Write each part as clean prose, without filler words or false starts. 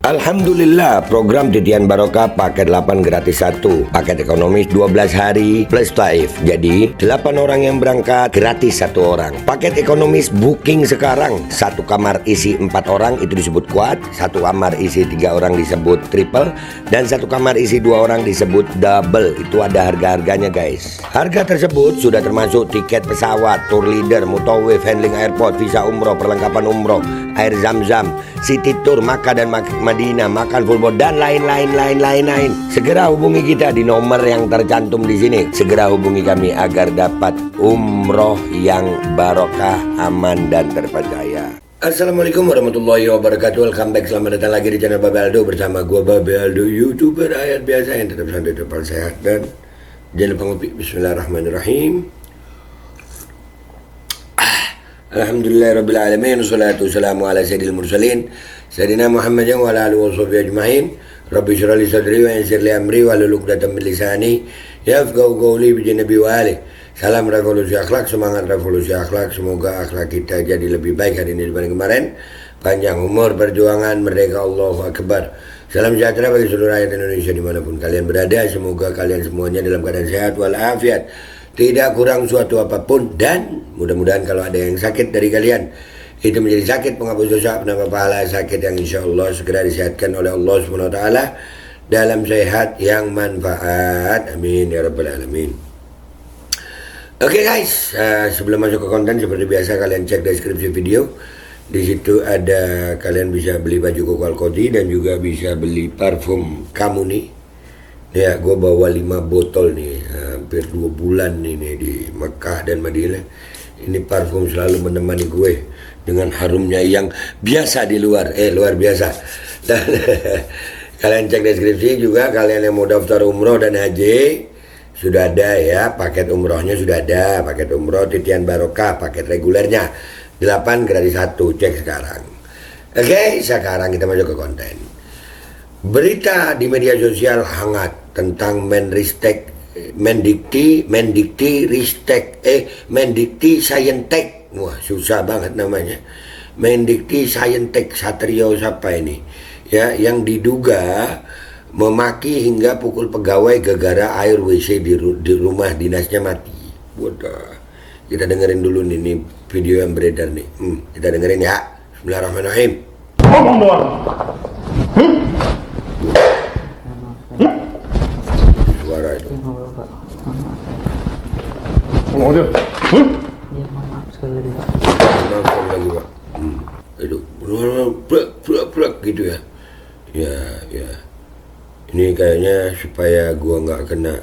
Alhamdulillah, program Titian Barokah paket 8 gratis 1, paket ekonomis 12 hari plus taif. Jadi 8 orang yang berangkat gratis 1 orang. Paket ekonomis booking sekarang, 1 kamar isi 4 orang itu disebut quad, 1 kamar isi 3 orang disebut triple, dan 1 kamar isi 2 orang disebut double. Itu ada harga-harganya guys. Harga tersebut sudah termasuk tiket pesawat, tour leader, mutawif, handling airport, visa umroh, perlengkapan umroh, air zam-zam, city tour, Makkah dan Madinah, makan full board, dan lain-lain. Segera hubungi kita di nomor yang tercantum di sini. Segera hubungi kami agar dapat umroh yang barokah, aman dan terpercaya. Assalamualaikum warahmatullahi wabarakatuh. Welcome back, selamat datang lagi di channel Babe Aldo bersama gua Babe Aldo, YouTuber rakyat biasa yang tetap santai, tetap sehat, dan jangan lupa ngopi. Bismillahirrahmanirrahim. Alhamdulillahirrabbilalamin. Wassalatu wassalamu ala sayyidil mursalin Sayyidina Muhammadin wa ala alihi wa sahbihi ajma'in. Rabbi syrah li sadri wa yassir li amri wa hlul 'uqdatam min lisani yafqahu qawli bi nabi wa ali. Salam revolusi akhlak, semangat revolusi akhlak. Semoga akhlak kita jadi lebih baik hari ini dibanding kemarin. Panjang umur, perjuangan, merdeka, Allahu Akbar. Salam sejahtera bagi seluruh rakyat Indonesia dimanapun kalian berada. Semoga kalian semuanya dalam keadaan sehat walafiat, tidak kurang suatu apapun, dan mudah-mudahan kalau ada yang sakit dari kalian itu menjadi sakit penghapus dosa, penambah pahala, sakit yang insya Allah segera disehatkan oleh Allah SWT dalam sehat yang manfaat, amin ya rabbal alamin. Oke guys, sebelum masuk ke konten seperti biasa kalian cek deskripsi video. Di situ ada, kalian bisa beli baju Koko Alkoti dan juga bisa beli parfum kamu nih. Ya, gue bawa 5 botol nih, hampir 2 bulan ini di Mekah dan Madinah. Ini parfum selalu menemani gue dengan harumnya yang biasa di luar, luar biasa. Dan kalian cek deskripsi juga, kalian yang mau daftar umroh dan haji sudah ada ya, paket umrohnya sudah ada, paket umroh Titian Barokah, paket regulernya 8 gratis 1, cek sekarang. Oke, sekarang kita masuk ke konten. Berita di media sosial hangat tentang Mendikti Sayentek. Wah, susah banget namanya. Mendikti Sayentek Satrio siapa ini? Ya, yang diduga memaki hingga pukul pegawai gara-gara air WC di rumah dinasnya mati. Waduh. Kita dengerin dulu nih video yang beredar nih. Kita dengerin ya. Bismillahirrahmanirrahim. Ngomong doang. Suara itu. Ngomong dia. Ya, maaf sekali lagi Pak. Maaf lagi Pak. Itu blak gitu ya. Ya. Ini kayaknya supaya gua nggak kena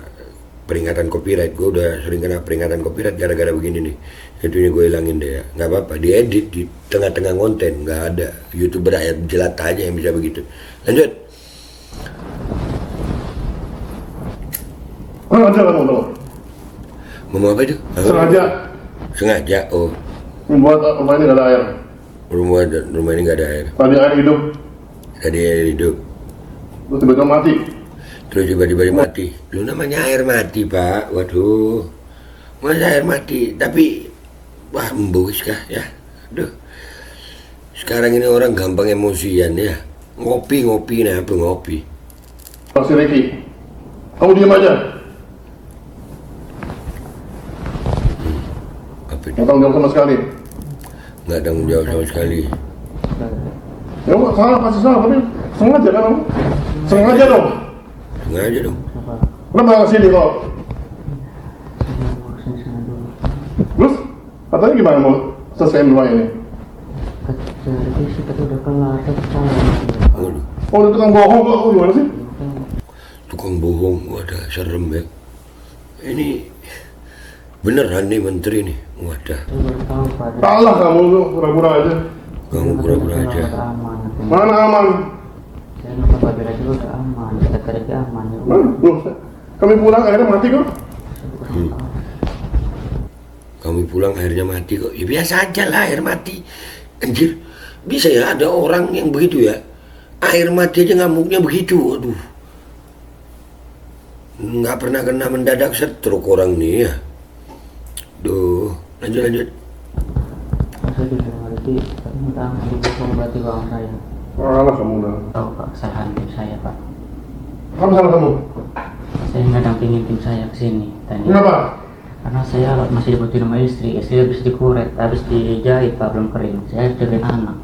peringatan copyright. Gua udah sering kena peringatan copyright gara-gara begini nih. Itu ini gue hilangin deh ya. Nggak apa-apa, diedit di tengah-tengah konten. Nggak ada YouTuber rakyat jelata aja yang bisa begitu. Lanjut. Sengaja kamu tuh. Ngomong apa itu? Sengaja. Oh. Membuat rumah ini gak ada air. Rumah ini nggak ada air. Tadi air hidup. Tadi air hidup. Terus tiba-tiba mati. Terus tiba-tiba mati. Lu namanya air mati Pak. Waduh. Masa air mati? Tapi wah, embus kah ya? Aduh. Sekarang ini orang gampang emosian ya. Ngopi nah apa ngopi. Pasti Ricky. Kamu diam aja. Apa itu? Nggak tanggung jawab sama sekali. Nggak tanggung jawab sama sekali. Ya nggak salah, pasti salah, tapi sengaja kan kamu? Sengaja dong. Sengaja dong. Kenapa nggak sini kok? Saya mau kesini sana dulu. Terus katanya gimana mau selesai rumah ini? Kata revisi kata udah kelar, tapi salah. Waduh. Oh, itu tukang bohong kok. Oh, gimana sih? Tukang bohong. Wadah, serem ya. Ini beneran nih menteri nih. Wadah. Saya baru tahu Pak. Kalah kamu tuh, pura-pura aja. Kamu pura-pura aja. Aman. Mana aman? Saya nggak Pak Bela juga udah aman. Kita kerja aman ya. Loh, kami pulang akhirnya mati kok. Kami pulang airnya mati kok. Ya biasa aja lah air mati. Anjir. Bisa ya ada orang yang begitu ya. Air mati aja ngamuknya begitu. Aduh. Nggak pernah kena mendadak stroke orang nih ya. Duh. Lanjut. Saya juga ngerti. Tapi minta aman dibohong berarti bang saya. Alah kamu udah. Tahu Pak kesalahan tim saya Pak. Apa salah kamu? Saya nggak dampingin tim saya ke sini tadi. Kenapa? Karena saya masih dibutuhin sama istri habis dikuret, habis dijahit Pak, belum kering. Saya jagain anak.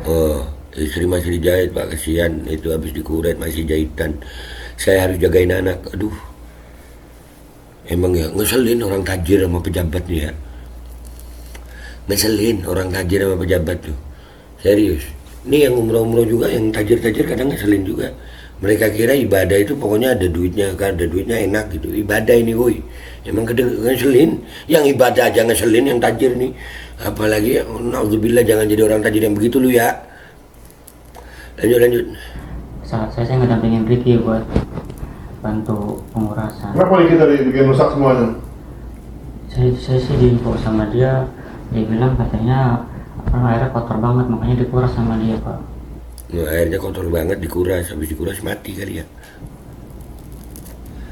Oh, istri masih dijahit Pak, kasihan itu habis dikuret masih jahitan. Saya harus jagain anak. Aduh. Emang ya ngeselin orang tajir sama pejabat nih ya. Ngeselin orang tajir sama pejabat tuh. Serius. Ini yang umroh-umroh juga, yang tajir-tajir kadang ngeselin juga. Mereka kira ibadah itu pokoknya ada duitnya, kan ada duitnya enak gitu. Ibadah ini woi. Emang kadang ngeselin. Yang ibadah aja ngeselin, yang tajir nih. Apalagi naudzubillah jangan jadi orang tajir yang begitu lu ya. Lanjut. Saya ngedampingin Ricky buat bantu pengurasan. Kenapa nih kita bikin rusak semuanya? Saya sih diinfo sama dia bilang katanya airnya kotor banget, makanya dikuras sama dia Pak. Nah, airnya kotor banget dikuras, habis dikuras mati kali ya.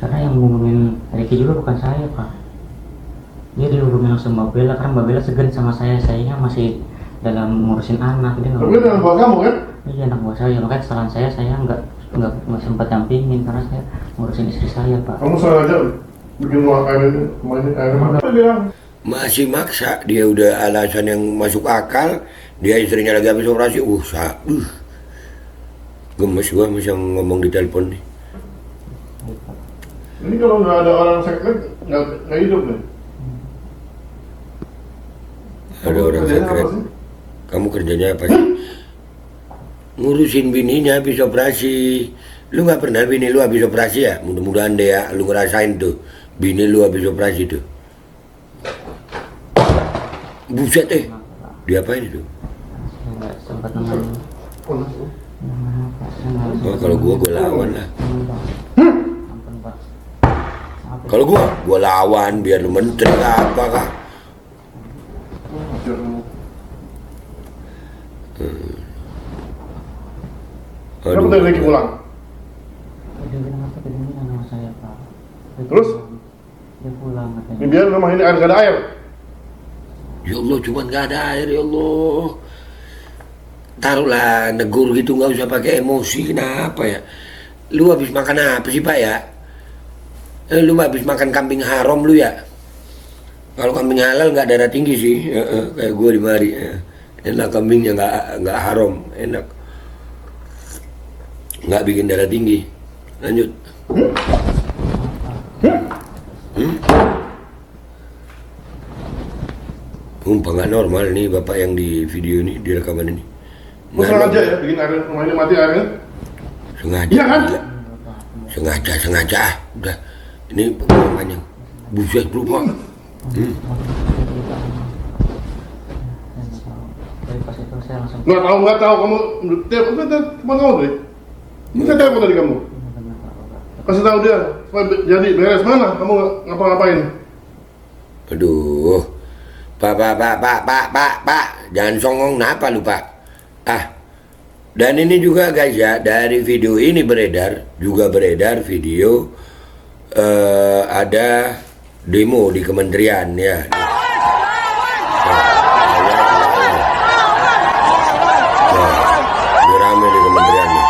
Karena yang ngomongin Ricky juga bukan saya Pak. Dia dihubungin langsung Mbak Bella, karena Mbak Bella segan sama sayanya masih dalam ngurusin anak. Dia Tapi dengan buat kamu kan? Iya, anak buah saya, makanya kesalahan saya nggak sempat dampingin karena saya ngurusin istri saya Pak. Kamu sengaja bikin ruang air ini, air mana? Apa bilang? Masih maksa, dia udah alasan yang masuk akal. Dia istrinya lagi habis operasi, gemes gua masih ngomong di telepon nih. Ini kalau nggak ada orang sekret, nggak hidup nih. Ada orang sekret. Kamu kerjanya apa sih? Ngurusin bininya habis operasi. Lu nggak pernah bini lu habis operasi ya? Mudah-mudahan deh ya, lu ngerasain tuh. Bini lu habis operasi tuh. Buset diapain itu? Saya nggak sempat nemenin. Oh, kalau gua lawan lah. Ampun Pak. Kalau gua lawan biar lu menteri apa kah? Kenapa tadi lagi pulang? Dia bilang apa kedinginan sama saya Pak. Terus? Dia pulang katanya. Ini biar rumah ini nggak ada air. Ya Allah, cuman gak ada air ya Allah. Taruhlah negur gitu, nggak usah pakai emosi. Kenapa ya? Lu habis makan apa sih Pak ya? Lu habis makan kambing haram lu ya? Kalau kambing halal nggak darah tinggi sih, kayak gue di mari. Enak kambingnya nggak haram, enak. Nggak bikin darah tinggi. Lanjut. Nggak normal nih bapak yang di video ini, di rekaman ini. Sengaja ya bikin air rumah ini mati airnya? Sengaja. Iya kan? Sengaja. Udah. Ini pengalamannya. Buset lupa. Dari pas itu saya langsung Nggak tahu kamu teman kamu tadi. Minta telepon tadi kamu. Kasih tahu dia supaya jadi beres. Mana kamu ngapa-ngapain? Aduh. Pak. Jangan songong, kenapa lu Pak? Dan ini juga guys ya, dari video ini beredar video ada demo di kementerian ya. Ini rame di kementerian nih.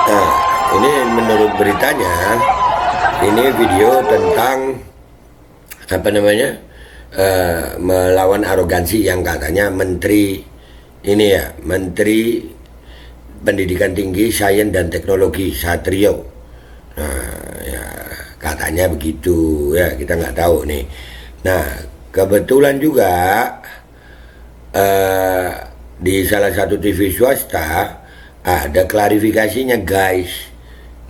Nah, ini menurut beritanya, ini video tentang apa namanya, melawan arogansi yang katanya Menteri Pendidikan Tinggi, Sains dan Teknologi Satrio. Nah, ya katanya begitu ya, kita nggak tahu nih. Nah, kebetulan juga di salah satu TV swasta ada klarifikasinya guys.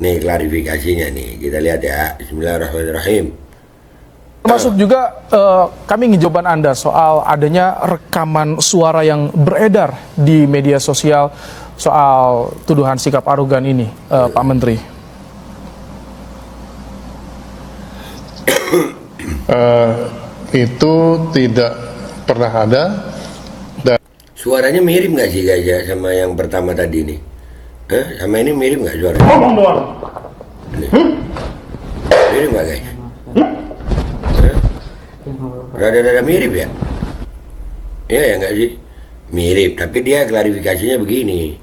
Nih klarifikasinya nih, kita lihat ya. Bismillahirrahmanirrahim. Termasuk juga kami ingin jawaban Anda soal adanya rekaman suara yang beredar di media sosial soal tuduhan sikap arogan ini, Pak Menteri. Itu tidak pernah ada. Suaranya mirip nggak sih guys ya sama yang pertama tadi nih? Sama ini mirip nggak suaranya? Ngomong doang. Mirip nggak guys? Rada-rada mirip ya? Iya ya nggak sih? Mirip, tapi dia klarifikasinya begini.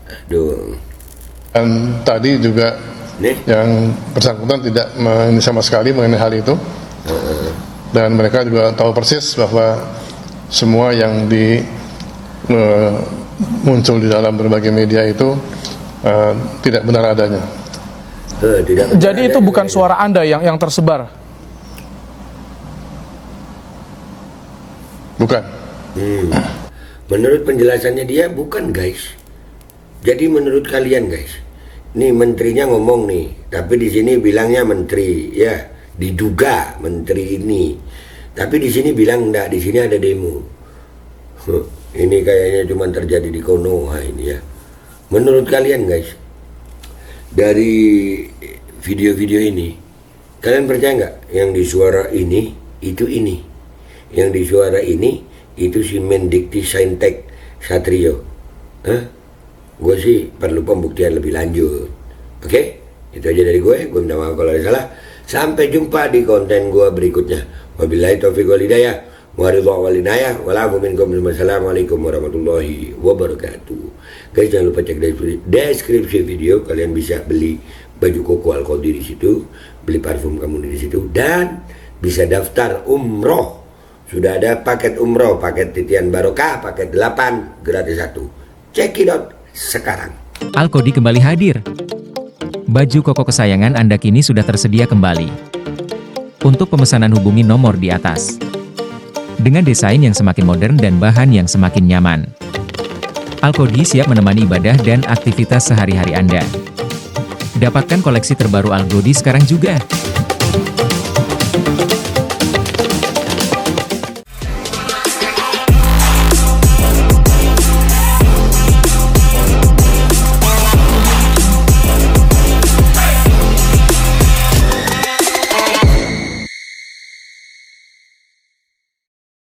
Aduh. Dan tadi juga Nih. yang bersangkutan tidak ini sama sekali mengenai hal itu. Dan mereka juga tahu persis bahwa semua yang muncul di dalam berbagai media itu tidak benar adanya. Tidak Jadi itu bukan suara Anda yang tersebar? Bukan. Menurut penjelasannya dia bukan, guys. Jadi menurut kalian, guys, nih menterinya ngomong nih, tapi di sini bilangnya menteri, ya, diduga menteri ini. Tapi di sini bilang enggak, di sini ada demo. Ini kayaknya cuma terjadi di Konoha ini ya. Menurut kalian, guys, dari video-video ini, kalian percaya nggak yang di suara ini itu ini, yang di suara ini itu si Mendikti Saintek Satrio? Gue sih perlu pembuktian lebih lanjut. Oke, itu aja dari gue minta maaf kalau ada salah. Sampai jumpa di konten gue berikutnya. Wabillahi taufiq wal hidayah, waridha wal inayah, walafu minkum. Wassalamualaikum warahmatullahi wabarakatuh. Guys, jangan lupa cek deskripsi video. Kalian bisa beli baju koko Al-Qadi di situ, beli parfum kamu di situ, dan bisa daftar umroh. Sudah ada paket umroh, paket titian barokah, paket 8 gratis 1. Check it out sekarang. Al-Qadi kembali hadir. Baju koko kesayangan Anda kini sudah tersedia kembali. Untuk pemesanan hubungi nomor di atas. Dengan desain yang semakin modern dan bahan yang semakin nyaman. Al-Qadi siap menemani ibadah dan aktivitas sehari-hari Anda. Dapatkan koleksi terbaru Al-Qadi sekarang juga.